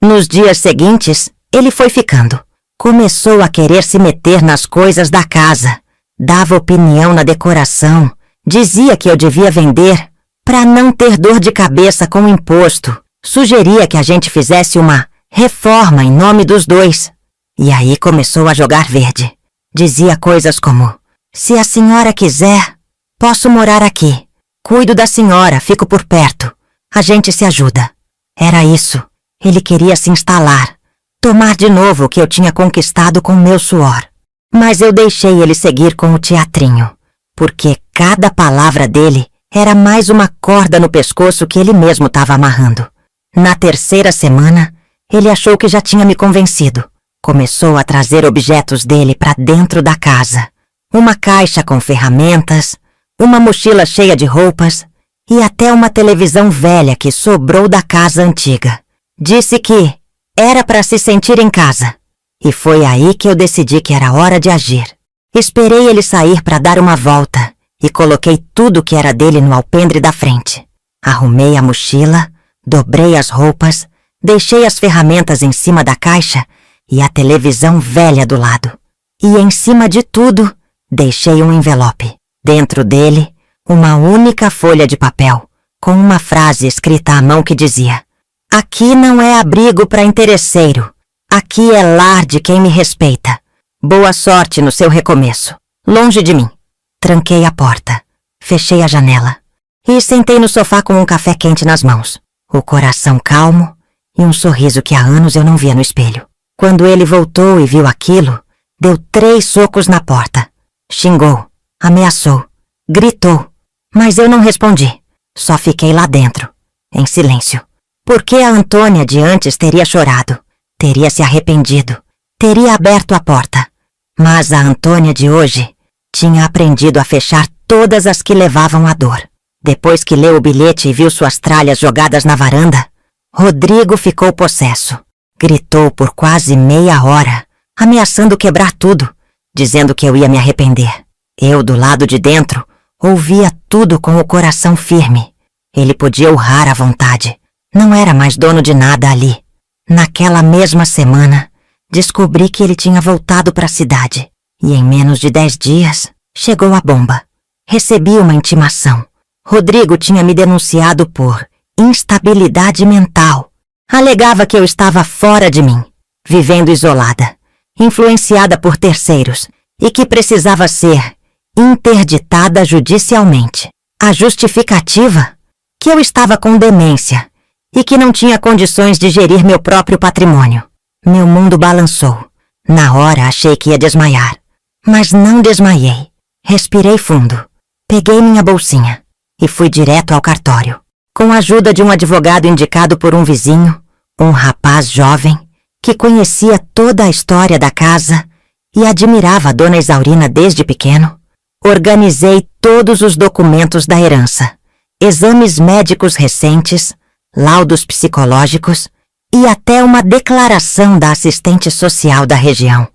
Nos dias seguintes, ele foi ficando. Começou a querer se meter nas coisas da casa. Dava opinião na decoração. Dizia que eu devia vender para não ter dor de cabeça com o imposto. Sugeria que a gente fizesse uma reforma em nome dos dois. E aí começou a jogar verde. Dizia coisas como: "Se a senhora quiser, posso morar aqui. Cuido da senhora, fico por perto. A gente se ajuda." Era isso. Ele queria se instalar. Tomar de novo o que eu tinha conquistado com meu suor. Mas eu deixei ele seguir com o teatrinho. Porque cada palavra dele era mais uma corda no pescoço que ele mesmo estava amarrando. Na terceira semana, ele achou que já tinha me convencido. Começou a trazer objetos dele para dentro da casa. Uma caixa com ferramentas, uma mochila cheia de roupas e até uma televisão velha que sobrou da casa antiga. Disse que era para se sentir em casa. E foi aí que eu decidi que era hora de agir. Esperei ele sair para dar uma volta e coloquei tudo que era dele no alpendre da frente. Arrumei a mochila, dobrei as roupas, deixei as ferramentas em cima da caixa e a televisão velha do lado. E em cima de tudo, deixei um envelope. Dentro dele, uma única folha de papel, com uma frase escrita à mão que dizia: "Aqui não é abrigo para interesseiro. Aqui é lar de quem me respeita. Boa sorte no seu recomeço. Longe de mim." Tranquei a porta, fechei a janela e sentei no sofá com um café quente nas mãos, o coração calmo e um sorriso que há anos eu não via no espelho. Quando ele voltou e viu aquilo, deu 3 socos na porta. Xingou, ameaçou, gritou, mas eu não respondi. Só fiquei lá dentro, em silêncio. Porque a Antônia de antes teria chorado, teria se arrependido, teria aberto a porta. Mas a Antônia de hoje tinha aprendido a fechar todas as que levavam à dor. Depois que leu o bilhete e viu suas tralhas jogadas na varanda, Rodrigo ficou possesso. Gritou por quase meia hora, ameaçando quebrar tudo, dizendo que eu ia me arrepender. Eu, do lado de dentro, ouvia tudo com o coração firme. Ele podia urrar à vontade. Não era mais dono de nada ali. Naquela mesma semana, descobri que ele tinha voltado para a cidade. E em menos de 10 dias, chegou a bomba. Recebi uma intimação. Rodrigo tinha me denunciado por instabilidade mental. Alegava que eu estava fora de mim, vivendo isolada, influenciada por terceiros e que precisava ser interditada judicialmente. A justificativa? Que eu estava com demência e que não tinha condições de gerir meu próprio patrimônio. Meu mundo balançou. Na hora achei que ia desmaiar. Mas não desmaiei. Respirei fundo. Peguei minha bolsinha e fui direto ao cartório. Com a ajuda de um advogado indicado por um vizinho, um rapaz jovem, que conhecia toda a história da casa e admirava a dona Isaurina desde pequeno, organizei todos os documentos da herança, exames médicos recentes, laudos psicológicos e até uma declaração da assistente social da região,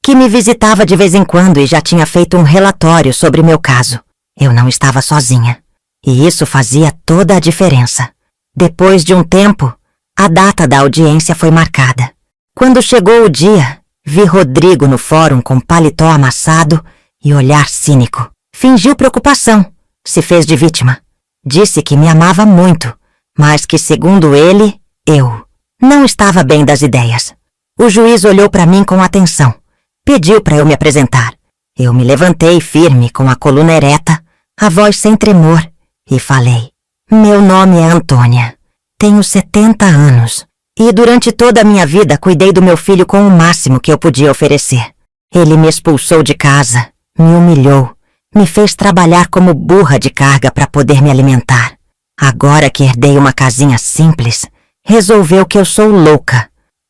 que me visitava de vez em quando e já tinha feito um relatório sobre meu caso. Eu não estava sozinha, e isso fazia toda a diferença. Depois de um tempo, a data da audiência foi marcada. Quando chegou o dia, vi Rodrigo no fórum com paletó amassado e olhar cínico. Fingiu preocupação, se fez de vítima. Disse que me amava muito, mas que, segundo ele, eu não estava bem das ideias. O juiz olhou para mim com atenção. Pediu para eu me apresentar. Eu me levantei firme, com a coluna ereta, a voz sem tremor, e falei: meu nome é Antônia. Tenho 70 anos. E durante toda a minha vida cuidei do meu filho com o máximo que eu podia oferecer. Ele me expulsou de casa, me humilhou, me fez trabalhar como burra de carga para poder me alimentar. Agora que herdei uma casinha simples, resolveu que eu sou louca.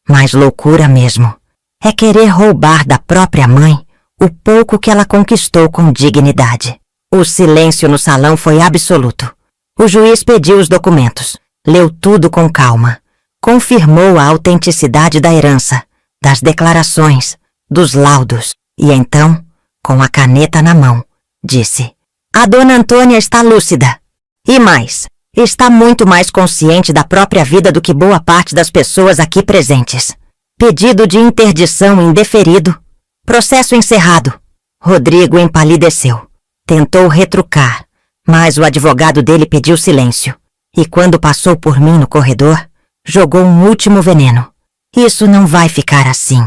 Mas loucura mesmo é querer roubar da própria mãe o pouco que ela conquistou com dignidade. O silêncio no salão foi absoluto. O juiz pediu os documentos, leu tudo com calma. Confirmou a autenticidade da herança, das declarações, dos laudos, e então, com a caneta na mão, disse: a dona Antônia está lúcida. E mais, está muito mais consciente da própria vida do que boa parte das pessoas aqui presentes. Pedido de interdição indeferido. Processo encerrado. Rodrigo empalideceu. Tentou retrucar, mas o advogado dele pediu silêncio. E quando passou por mim no corredor, jogou um último veneno. Isso não vai ficar assim.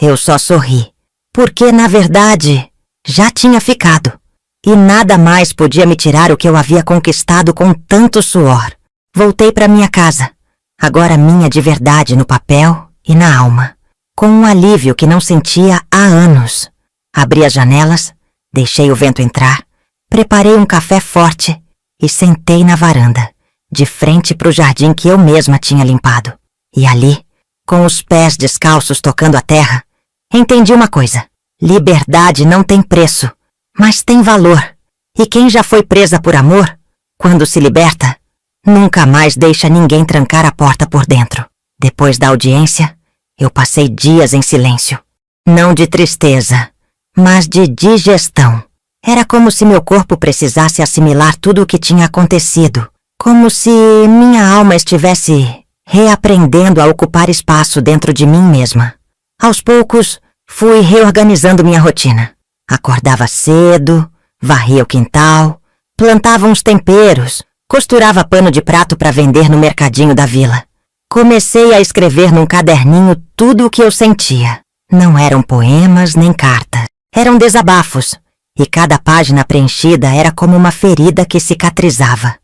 Eu só sorri, porque, na verdade, já tinha ficado. E nada mais podia me tirar o que eu havia conquistado com tanto suor. Voltei para minha casa, agora minha de verdade no papel e na alma, com um alívio que não sentia há anos. Abri as janelas, deixei o vento entrar, preparei um café forte e sentei na varanda, de frente para o jardim que eu mesma tinha limpado. E ali, com os pés descalços tocando a terra, entendi uma coisa: liberdade não tem preço, mas tem valor. E quem já foi presa por amor, quando se liberta, nunca mais deixa ninguém trancar a porta por dentro. Depois da audiência, eu passei dias em silêncio. Não de tristeza, mas de digestão. Era como se meu corpo precisasse assimilar tudo o que tinha acontecido. Como se minha alma estivesse reaprendendo a ocupar espaço dentro de mim mesma. Aos poucos, fui reorganizando minha rotina. Acordava cedo, varria o quintal, plantava uns temperos, costurava pano de prato para vender no mercadinho da vila. Comecei a escrever num caderninho tudo o que eu sentia. Não eram poemas nem cartas, eram desabafos, e cada página preenchida era como uma ferida que cicatrizava.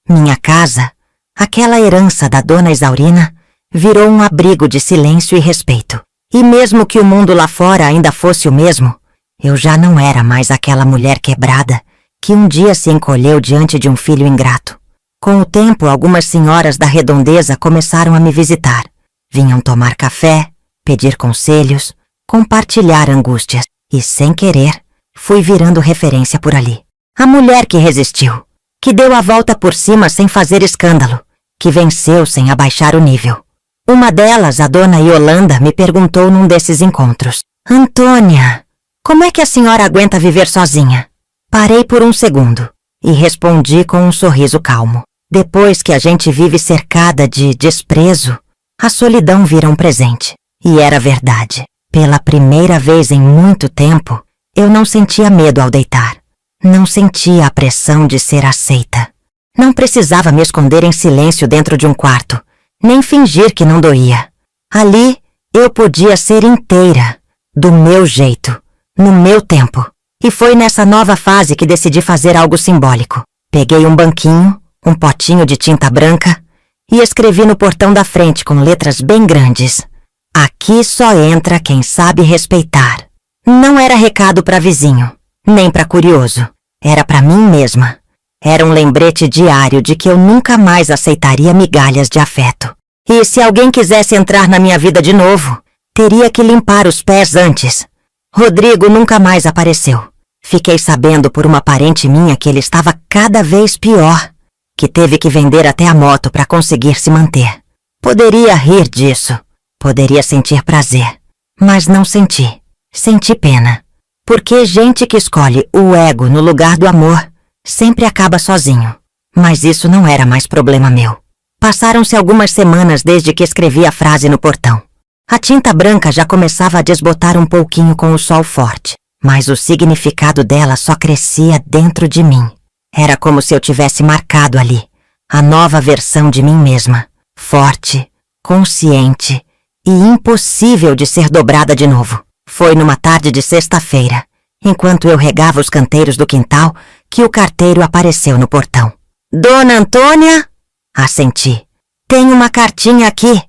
Minha casa, aquela herança da dona Isaurina, virou um abrigo de silêncio e respeito. E mesmo que o mundo lá fora ainda fosse o mesmo, eu já não era mais aquela mulher quebrada que um dia se encolheu diante de um filho ingrato. Com o tempo, algumas senhoras da redondeza começaram a me visitar. Vinham tomar café, pedir conselhos, compartilhar angústias. E, sem querer, fui virando referência por ali. A mulher que resistiu, que deu a volta por cima sem fazer escândalo, que venceu sem abaixar o nível. Uma delas, a dona Yolanda, me perguntou num desses encontros: Antônia, como é que a senhora aguenta viver sozinha? Parei por um segundo e respondi com um sorriso calmo. Depois que a gente vive cercada de desprezo, a solidão vira um presente. E era verdade. Pela primeira vez em muito tempo, eu não sentia medo ao deitar. Não sentia a pressão de ser aceita. Não precisava me esconder em silêncio dentro de um quarto, nem fingir que não doía. Ali, eu podia ser inteira, do meu jeito, no meu tempo. E foi nessa nova fase que decidi fazer algo simbólico. Peguei um banquinho, um potinho de tinta branca e escrevi no portão da frente com letras bem grandes: aqui só entra quem sabe respeitar. Não era recado para vizinho, nem para curioso. Era para mim mesma. Era um lembrete diário de que eu nunca mais aceitaria migalhas de afeto. E se alguém quisesse entrar na minha vida de novo, teria que limpar os pés antes. Rodrigo nunca mais apareceu. Fiquei sabendo por uma parente minha que ele estava cada vez pior, que teve que vender até a moto para conseguir se manter. Poderia rir disso, poderia sentir prazer, mas não senti. Senti pena. Porque gente que escolhe o ego no lugar do amor sempre acaba sozinho. Mas isso não era mais problema meu. Passaram-se algumas semanas desde que escrevi a frase no portão. A tinta branca já começava a desbotar um pouquinho com o sol forte, mas o significado dela só crescia dentro de mim. Era como se eu tivesse marcado ali a nova versão de mim mesma, forte, consciente e impossível de ser dobrada de novo. Foi numa tarde de sexta-feira, enquanto eu regava os canteiros do quintal, que o carteiro apareceu no portão. Dona Antônia? Assenti. Tem uma cartinha aqui.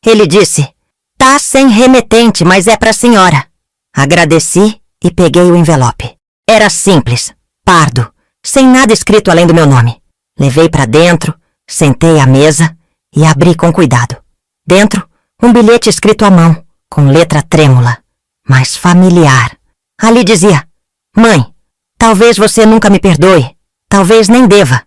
Ele disse. Tá sem remetente, mas é pra senhora. Agradeci e peguei o envelope. Era simples, pardo, sem nada escrito além do meu nome. Levei pra dentro, sentei à mesa e abri com cuidado. Dentro, um bilhete escrito à mão, com letra trêmula, mas familiar. Ali dizia: Mãe, talvez você nunca me perdoe, talvez nem deva.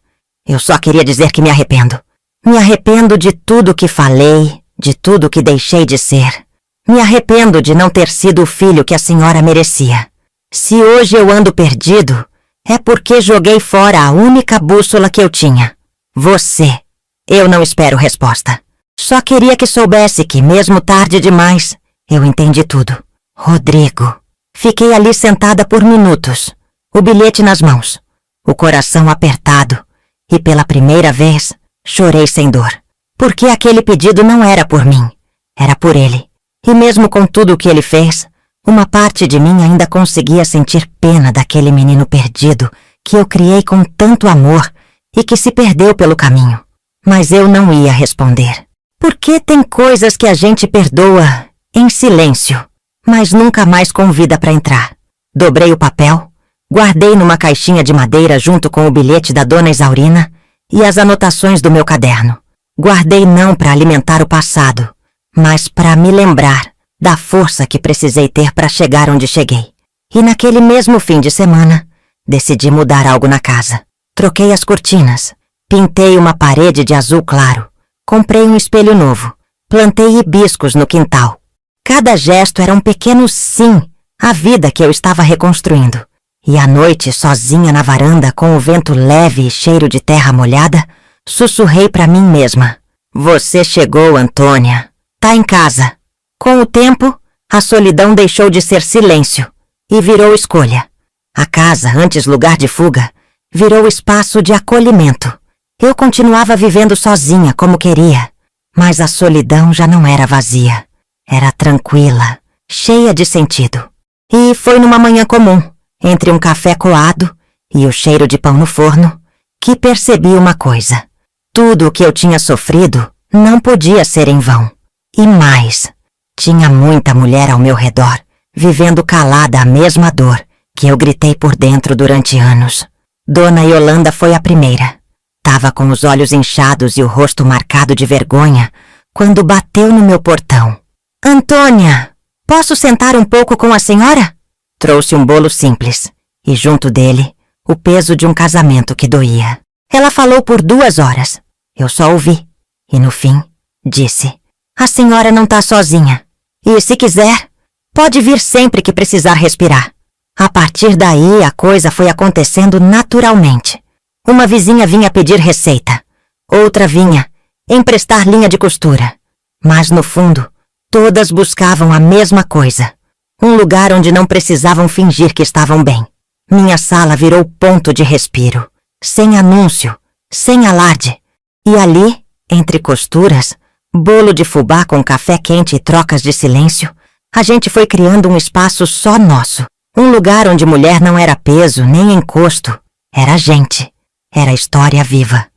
Eu só queria dizer que me arrependo. Me arrependo de tudo que falei, de tudo que deixei de ser. Me arrependo de não ter sido o filho que a senhora merecia. Se hoje eu ando perdido, é porque joguei fora a única bússola que eu tinha. Você. Eu não espero resposta. Só queria que soubesse que, mesmo tarde demais, eu entendi tudo. Rodrigo. Fiquei ali sentada por minutos, o bilhete nas mãos, o coração apertado, e pela primeira vez, chorei sem dor. Porque aquele pedido não era por mim, era por ele. E mesmo com tudo o que ele fez, uma parte de mim ainda conseguia sentir pena daquele menino perdido que eu criei com tanto amor e que se perdeu pelo caminho. Mas eu não ia responder. Porque tem coisas que a gente perdoa em silêncio, mas nunca mais convida para entrar. Dobrei o papel, guardei numa caixinha de madeira junto com o bilhete da Dona Isaurina e as anotações do meu caderno. Guardei não para alimentar o passado, mas para me lembrar da força que precisei ter para chegar onde cheguei. E naquele mesmo fim de semana, decidi mudar algo na casa. Troquei as cortinas, pintei uma parede de azul claro, comprei um espelho novo, plantei hibiscos no quintal. Cada gesto era um pequeno sim à vida que eu estava reconstruindo. E à noite, sozinha na varanda, com o vento leve e cheiro de terra molhada, sussurrei para mim mesma. Você chegou, Antônia. Tá em casa. Com o tempo, a solidão deixou de ser silêncio e virou escolha. A casa, antes lugar de fuga, virou espaço de acolhimento. Eu continuava vivendo sozinha como queria, mas a solidão já não era vazia. Era tranquila, cheia de sentido. E foi numa manhã comum, entre um café coado e o cheiro de pão no forno, que percebi uma coisa. Tudo o que eu tinha sofrido não podia ser em vão. E mais, tinha muita mulher ao meu redor, vivendo calada a mesma dor que eu gritei por dentro durante anos. Dona Yolanda foi a primeira. Tava com os olhos inchados e o rosto marcado de vergonha quando bateu no meu portão. Antônia, posso sentar um pouco com a senhora? Trouxe um bolo simples e, junto dele, o peso de um casamento que doía. Ela falou por 2 horas. Eu só ouvi. E, no fim, disse: a senhora não tá sozinha. E, se quiser, pode vir sempre que precisar respirar. A partir daí, a coisa foi acontecendo naturalmente. Uma vizinha vinha pedir receita. Outra vinha emprestar linha de costura. Mas, no fundo, todas buscavam a mesma coisa. Um lugar onde não precisavam fingir que estavam bem. Minha sala virou ponto de respiro. Sem anúncio, sem alarde. E ali, entre costuras, bolo de fubá com café quente e trocas de silêncio, a gente foi criando um espaço só nosso. Um lugar onde mulher não era peso nem encosto. Era gente. Era história viva.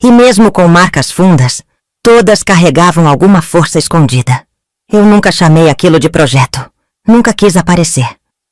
E mesmo com marcas fundas, todas carregavam alguma força escondida. Eu nunca chamei aquilo de projeto. Nunca quis aparecer.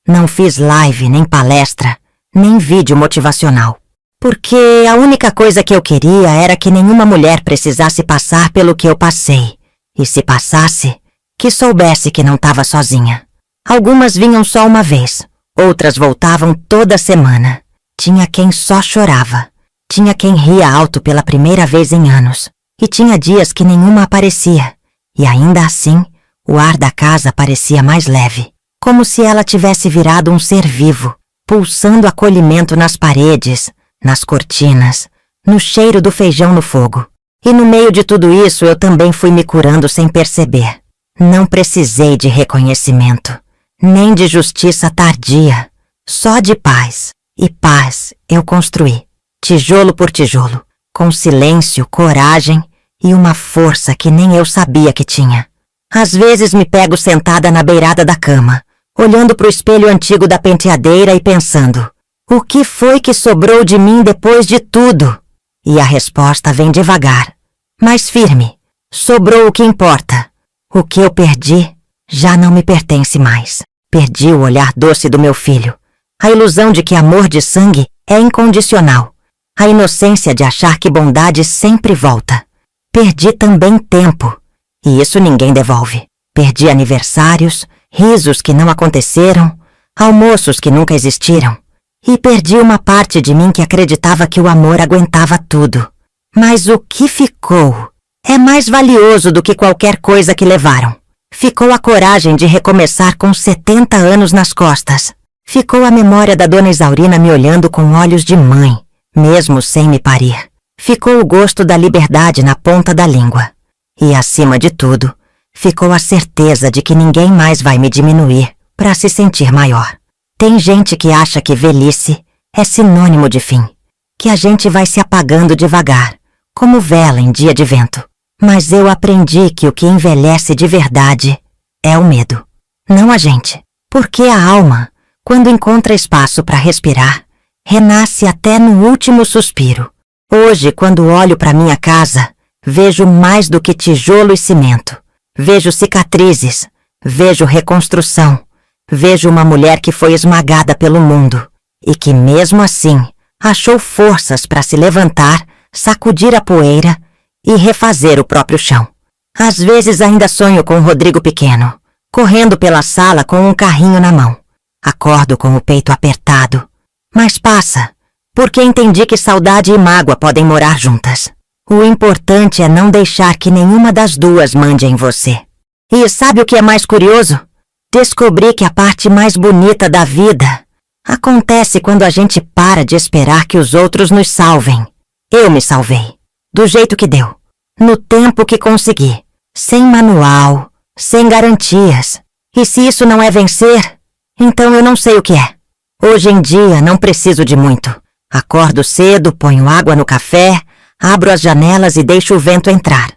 Não fiz live, nem palestra, nem vídeo motivacional. Porque a única coisa que eu queria era que nenhuma mulher precisasse passar pelo que eu passei. E se passasse, que soubesse que não estava sozinha. Algumas vinham só uma vez, outras voltavam toda semana. Tinha quem só chorava. Tinha quem ria alto pela primeira vez em anos. e tinha dias que nenhuma aparecia, e ainda assim, o ar da casa parecia mais leve, como se ela tivesse virado um ser vivo, pulsando acolhimento nas paredes, nas cortinas, no cheiro do feijão no fogo. E no meio de tudo isso eu também fui me curando sem perceber. Não precisei de reconhecimento, nem de justiça tardia, só de paz. E paz eu construí, tijolo por tijolo, com silêncio, coragem e uma força que nem eu sabia que tinha. Às vezes me pego sentada na beirada da cama, olhando para o espelho antigo da penteadeira e pensando: o que foi que sobrou de mim depois de tudo? E a resposta vem devagar, mas firme. Sobrou o que importa. O que eu perdi já não me pertence mais. Perdi o olhar doce do meu filho, a ilusão de que amor de sangue é incondicional, a inocência de achar que bondade sempre volta. Perdi também tempo, e isso ninguém devolve. Perdi aniversários, risos que não aconteceram, almoços que nunca existiram. E perdi uma parte de mim que acreditava que o amor aguentava tudo. Mas o que ficou é mais valioso do que qualquer coisa que levaram. Ficou a coragem de recomeçar com 70 anos nas costas. Ficou a memória da dona Isaurina me olhando com olhos de mãe, mesmo sem me parir. Ficou o gosto da liberdade na ponta da língua. E, acima de tudo, ficou a certeza de que ninguém mais vai me diminuir para se sentir maior. Tem gente que acha que velhice é sinônimo de fim, que a gente vai se apagando devagar, como vela em dia de vento. Mas eu aprendi que o que envelhece de verdade é o medo, não a gente. Porque a alma, quando encontra espaço para respirar, renasce até no último suspiro. Hoje, quando olho para minha casa, vejo mais do que tijolo e cimento. Vejo cicatrizes, vejo reconstrução, vejo uma mulher que foi esmagada pelo mundo e que, mesmo assim, achou forças para se levantar, sacudir a poeira e refazer o próprio chão. Às vezes ainda sonho com o Rodrigo pequeno, correndo pela sala com um carrinho na mão. Acordo com o peito apertado, mas passa, porque entendi que saudade e mágoa podem morar juntas. O importante é não deixar que nenhuma das duas mande em você. E sabe o que é mais curioso? Descobri que a parte mais bonita da vida acontece quando a gente para de esperar que os outros nos salvem. Eu me salvei, do jeito que deu, no tempo que consegui, sem manual, sem garantias. E se isso não é vencer, então eu não sei o que é. Hoje em dia não preciso de muito. Acordo cedo, ponho água no café, abro as janelas e deixo o vento entrar.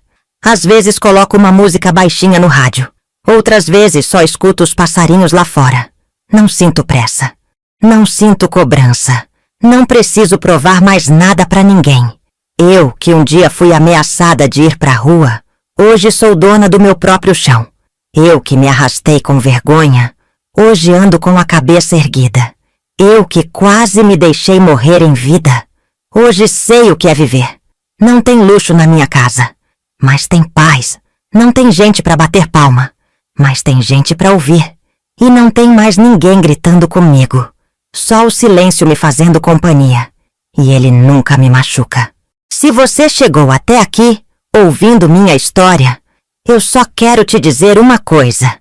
Às vezes coloco uma música baixinha no rádio. Outras vezes só escuto os passarinhos lá fora. Não sinto pressa. Não sinto cobrança. Não preciso provar mais nada pra ninguém. Eu, que um dia fui ameaçada de ir pra rua, hoje sou dona do meu próprio chão. Eu, que me arrastei com vergonha, hoje ando com a cabeça erguida. Eu, que quase me deixei morrer em vida, hoje sei o que é viver. Não tem luxo na minha casa, mas tem paz. Não tem gente pra bater palma, mas tem gente pra ouvir. E não tem mais ninguém gritando comigo. Só o silêncio me fazendo companhia. E ele nunca me machuca. Se você chegou até aqui, ouvindo minha história, eu só quero te dizer uma coisa.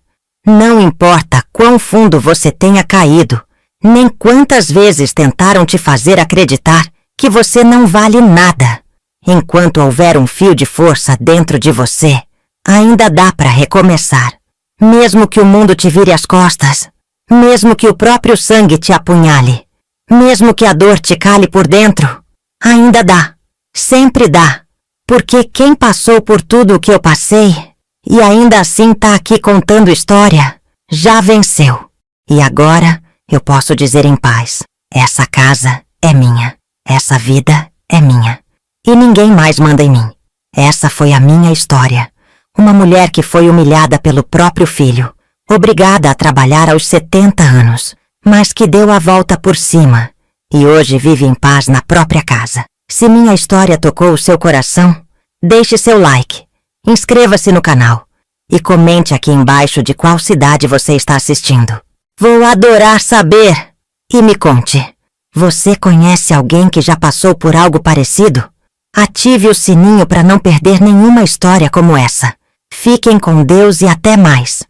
Não importa quão fundo você tenha caído, nem quantas vezes tentaram te fazer acreditar que você não vale nada. Enquanto houver um fio de força dentro de você, ainda dá para recomeçar. Mesmo que o mundo te vire as costas, mesmo que o próprio sangue te apunhale, mesmo que a dor te cale por dentro, ainda dá. Sempre dá. Porque quem passou por tudo o que eu passei e ainda assim tá aqui contando história, já venceu. E agora eu posso dizer em paz: essa casa é minha, essa vida é minha. E ninguém mais manda em mim. Essa foi a minha história. Uma mulher que foi humilhada pelo próprio filho, obrigada a trabalhar aos 70 anos, mas que deu a volta por cima e hoje vive em paz na própria casa. Se minha história tocou o seu coração, deixe seu like, inscreva-se no canal e comente aqui embaixo de qual cidade você está assistindo. Vou adorar saber. E me conte, você conhece alguém que já passou por algo parecido? Ative o sininho para não perder nenhuma história como essa. Fiquem com Deus e até mais.